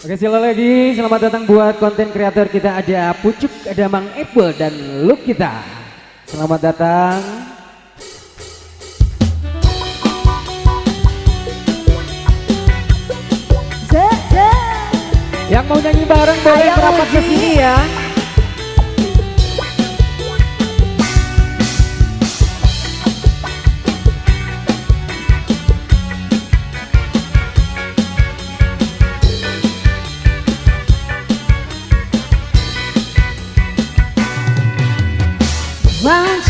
Oke, sekali lagi selamat datang buat konten kreator kita, ada Pucuk, ada Mang Apple dan Look kita. Selamat datang. Yang mau nyanyi bareng boleh merapat ke sini ya.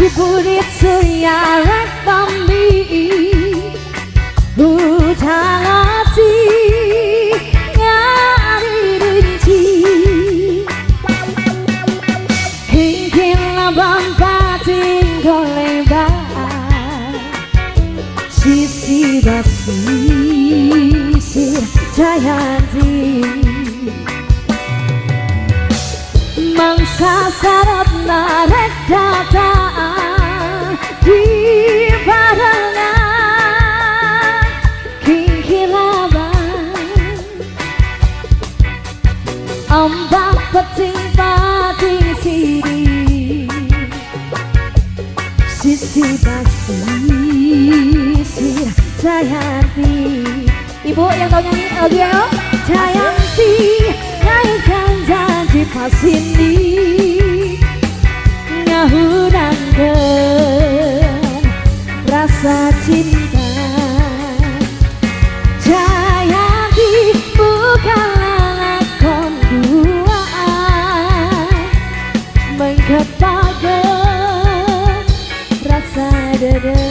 Cipulit surya rekami hujan hati ngari rinci hingkin labang pating golebar sisi basi sir jayanti mangsa sarap narek datang di barengan kingkilaban ombak peting pating siri sisi basi sir Jayanti. Ibu yang tahu nyanyi audio Jayanti naikkan janji pas ini ngahurangkeun rasa cinta. Jayanti bukanlah lakon duaan mengkepakeun rasa dede.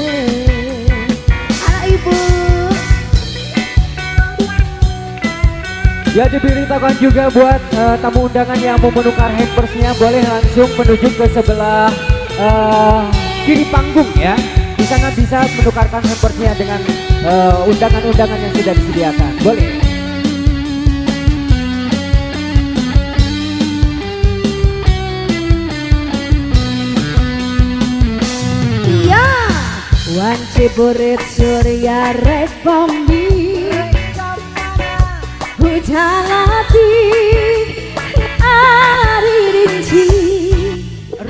Anak ibu Ya, diberitakan juga buat tamu undangan yang mau menukar hampersnya boleh langsung menuju ke sebelah kiri panggung ya. Di sana bisa menukarkan hampersnya dengan undangan-undangan yang sudah disediakan. Boleh. iya wan cipurit surya rek bombi hujan hati ari rinci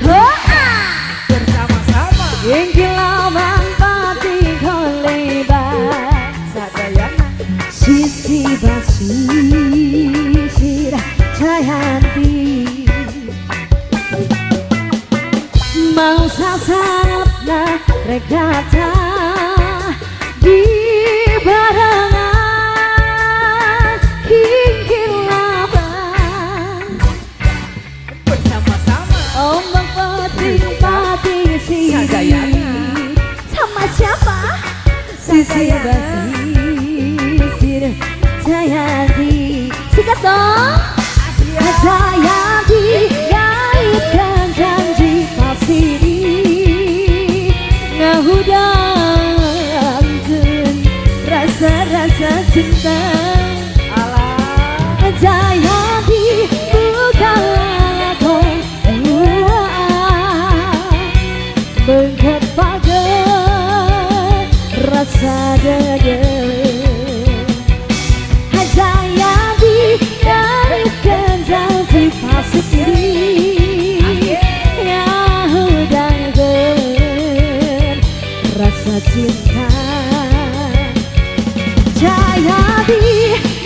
roa Bersama-sama ingin lawan pati kolebar sadayana sisi basi sir Jayanti mau sasarapna rek datang di barengan kingkilaban bersama-sama ombak peting pating siri sama siapa? Sisi basi sir Jayanti. Sikat dong Jayanti ngaitkan janji pasiri ngahudangkeun rasa-rasa cinta. Jayanti bukanlah lakon duaan mengkepakeun rasa dede. Jayanti naikkeun janji pasiri ngahudangkeun rasa cinta. Jayanti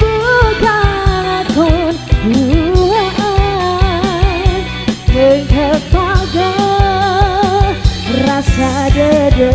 bukan lakon duaan mengkepakeun rasa dede.